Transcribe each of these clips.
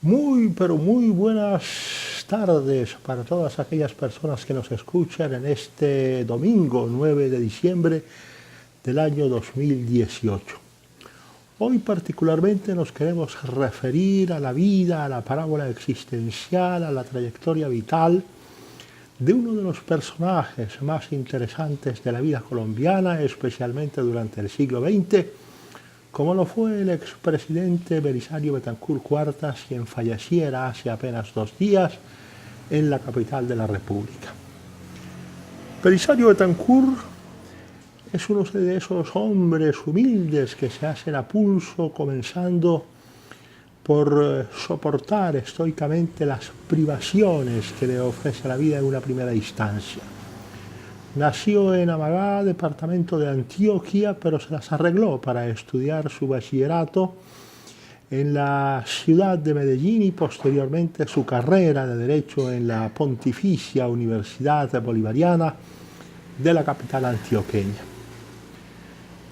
Pero muy buenas tardes para todas aquellas personas que nos escuchan en este domingo 9 de diciembre del año 2018. Hoy particularmente nos queremos referir a la vida, a la parábola existencial, a la trayectoria vital de uno de los personajes más interesantes de la vida colombiana, especialmente durante el siglo XX, como lo fue el expresidente Belisario Betancur Cuartas, quien falleciera hace apenas 2 días en la capital de la República. Belisario Betancur es uno de esos hombres humildes que se hacen a pulso, comenzando por soportar estoicamente las privaciones que le ofrece la vida en una primera instancia. Nació en Amagá, departamento de Antioquia, pero se las arregló para estudiar su bachillerato en la ciudad de Medellín y posteriormente su carrera de Derecho en la Pontificia Universidad Bolivariana de la capital antioqueña.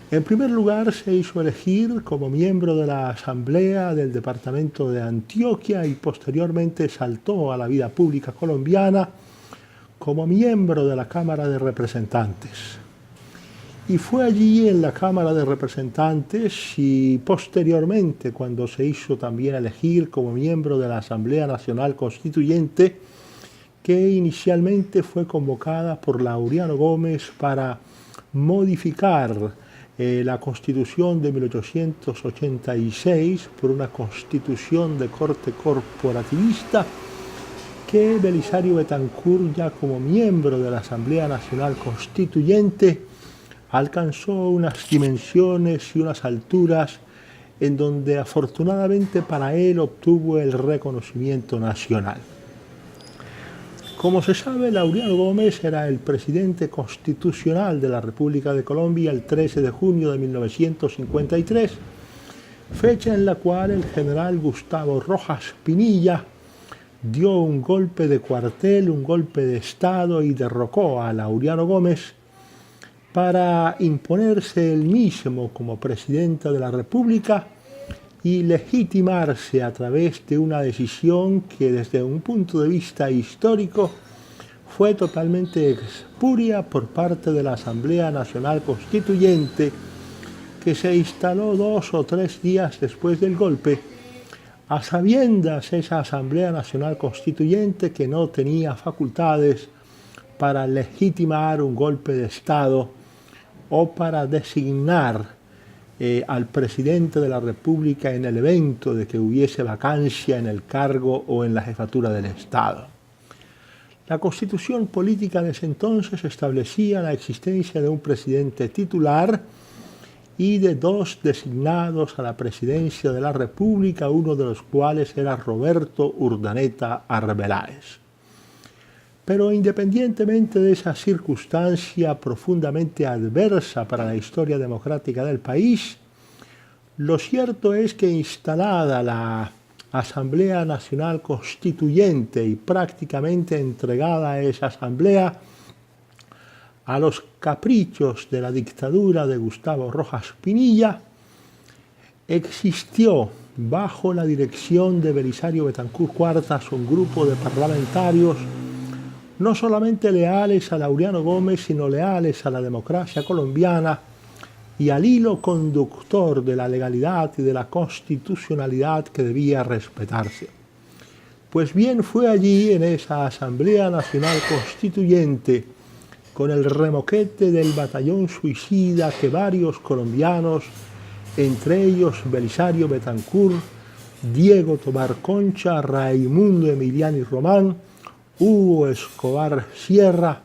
En primer lugar, se hizo elegir como miembro de la Asamblea del departamento de Antioquia y posteriormente saltó a la vida pública colombiana como miembro de la Cámara de Representantes. Y fue allí en la Cámara de Representantes y posteriormente cuando se hizo también elegir como miembro de la Asamblea Nacional Constituyente, que inicialmente fue convocada por Laureano Gómez para modificar la Constitución de 1886 por una constitución de corte corporativista que Belisario Betancur, ya como miembro de la Asamblea Nacional Constituyente, alcanzó unas dimensiones y unas alturas en donde afortunadamente para él obtuvo el reconocimiento nacional. Como se sabe, Laureano Gómez era el presidente constitucional de la República de Colombia el 13 de junio de 1953, fecha en la cual el general Gustavo Rojas Pinilla dio un golpe de cuartel, un golpe de Estado y derrocó a Laureano Gómez para imponerse él mismo como presidente de la República y legitimarse a través de una decisión que desde un punto de vista histórico fue totalmente espuria por parte de la Asamblea Nacional Constituyente, que se instaló 2 o 3 días después del golpe, a sabiendas esa Asamblea Nacional Constituyente que no tenía facultades para legitimar un golpe de Estado o para designar al presidente de la República en el evento de que hubiese vacancia en el cargo o en la jefatura del Estado. La Constitución política de ese entonces establecía la existencia de un presidente titular y de 2 designados a la presidencia de la República, uno de los cuales era Roberto Urdaneta Arbeláez. Pero independientemente de esa circunstancia profundamente adversa para la historia democrática del país, lo cierto es que instalada la Asamblea Nacional Constituyente y prácticamente entregada a esa asamblea a los caprichos de la dictadura de Gustavo Rojas Pinilla, existió bajo la dirección de Belisario Betancur Cuartas un grupo de parlamentarios no solamente leales a Laureano Gómez, sino leales a la democracia colombiana y al hilo conductor de la legalidad y de la constitucionalidad que debía respetarse. Pues bien, fue allí en esa Asamblea Nacional Constituyente, con el remoquete del batallón suicida que varios colombianos, entre ellos Belisario Betancur, Diego Tobar Concha, Raimundo Emiliani Román, Hugo Escobar Sierra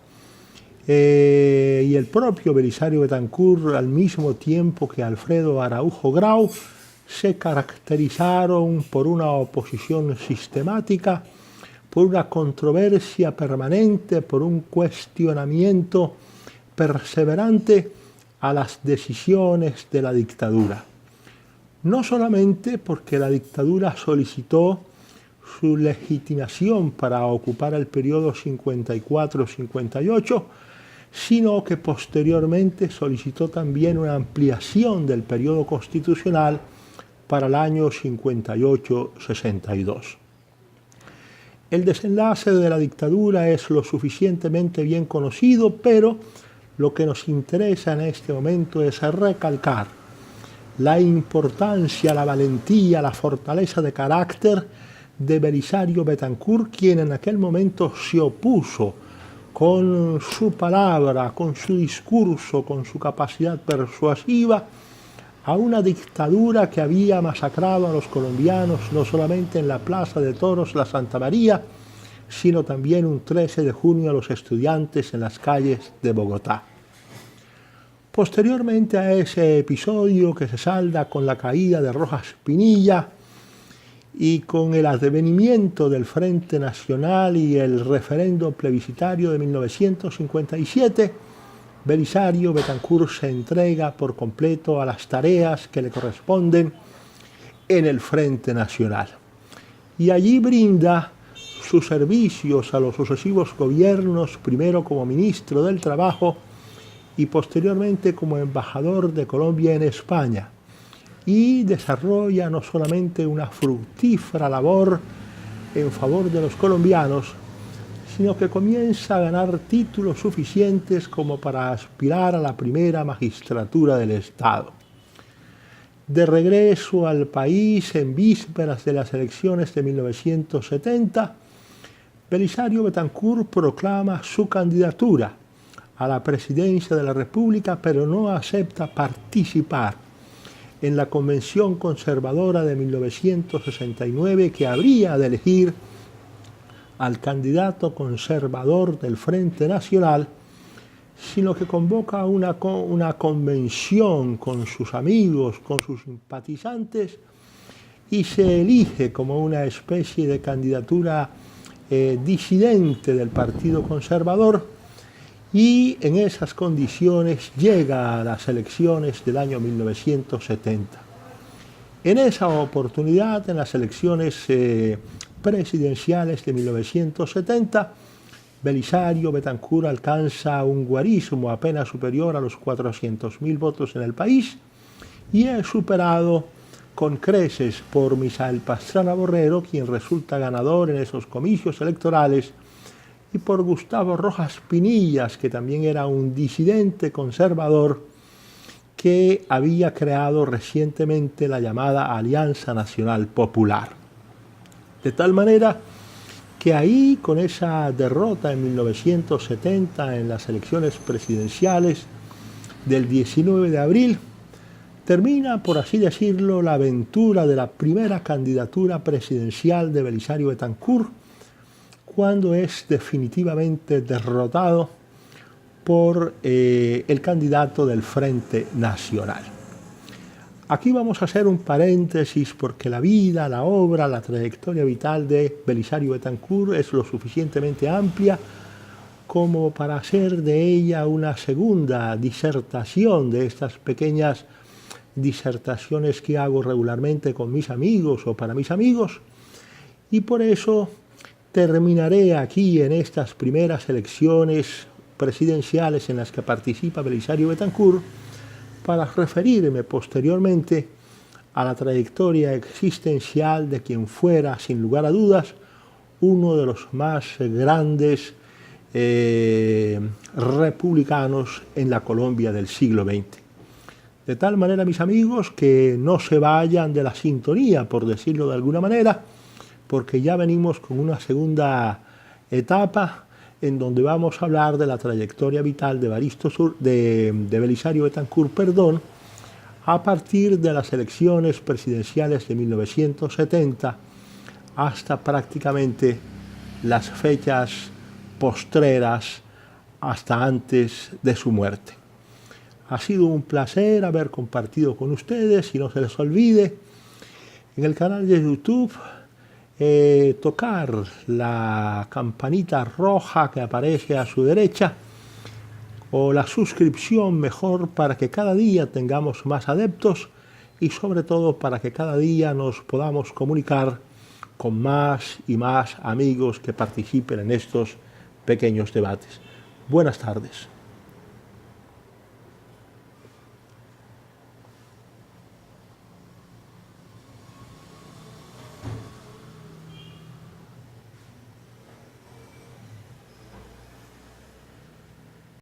y el propio Belisario Betancur, al mismo tiempo que Alfredo Araujo Grau, se caracterizaron por una oposición sistemática, por una controversia permanente, por un cuestionamiento perseverante a las decisiones de la dictadura. No solamente porque la dictadura solicitó su legitimación para ocupar el periodo 54-58, sino que posteriormente solicitó también una ampliación del periodo constitucional para el año 58-62. El desenlace de la dictadura es lo suficientemente bien conocido, pero lo que nos interesa en este momento es recalcar la importancia, la valentía, la fortaleza de carácter de Belisario Betancur, quien en aquel momento se opuso con su palabra, con su discurso, con su capacidad persuasiva a una dictadura que había masacrado a los colombianos no solamente en la Plaza de Toros La Santa María, sino también un 13 de junio a los estudiantes en las calles de Bogotá. Posteriormente a ese episodio que se salda con la caída de Rojas Pinilla y con el advenimiento del Frente Nacional y el referendo plebiscitario de 1957, Belisario Betancur se entrega por completo a las tareas que le corresponden en el Frente Nacional. Y allí brinda sus servicios a los sucesivos gobiernos, primero como ministro del Trabajo y posteriormente como embajador de Colombia en España. Y desarrolla no solamente una fructífera labor en favor de los colombianos, sino que comienza a ganar títulos suficientes como para aspirar a la primera magistratura del Estado. De regreso al país en vísperas de las elecciones de 1970, Belisario Betancur proclama su candidatura a la presidencia de la República, pero no acepta participar en la Convención Conservadora de 1969 que habría de elegir al candidato conservador del Frente Nacional, sino que convoca una convención con sus amigos, con sus simpatizantes, y se elige como una especie de candidatura disidente del Partido Conservador, y en esas condiciones llega a las elecciones del año 1970. En esa oportunidad, en las elecciones presidenciales de 1970, Belisario Betancur alcanza un guarismo apenas superior a los 400.000 votos en el país y es superado con creces por Misael Pastrana Borrero, quien resulta ganador en esos comicios electorales, y por Gustavo Rojas Pinillas, que también era un disidente conservador que había creado recientemente la llamada Alianza Nacional Popular. De tal manera que ahí, con esa derrota en 1970 en las elecciones presidenciales del 19 de abril, termina, por así decirlo, la aventura de la primera candidatura presidencial de Belisario Betancur, cuando es definitivamente derrotado por el candidato del Frente Nacional. Aquí vamos a hacer un paréntesis porque la vida, la obra, la trayectoria vital de Belisario Betancur es lo suficientemente amplia como para hacer de ella una segunda disertación de estas pequeñas disertaciones que hago regularmente con mis amigos o para mis amigos, y por eso terminaré aquí en estas primeras elecciones presidenciales en las que participa Belisario Betancur para referirme posteriormente a la trayectoria existencial de quien fuera, sin lugar a dudas, uno de los más grandes republicanos en la Colombia del siglo XX. De tal manera, mis amigos, que no se vayan de la sintonía, por decirlo de alguna manera, porque ya venimos con una segunda etapa en donde vamos a hablar de la trayectoria vital de Belisario Betancur, a partir de las elecciones presidenciales de 1970 hasta prácticamente las fechas postreras, hasta antes de su muerte. Ha sido un placer haber compartido con ustedes, y no se les olvide en el canal de YouTube tocar la campanita roja que aparece a su derecha, o la suscripción mejor, para que cada día tengamos más adeptos y sobre todo para que cada día nos podamos comunicar con más y más amigos que participen en estos pequeños debates. Buenas tardes.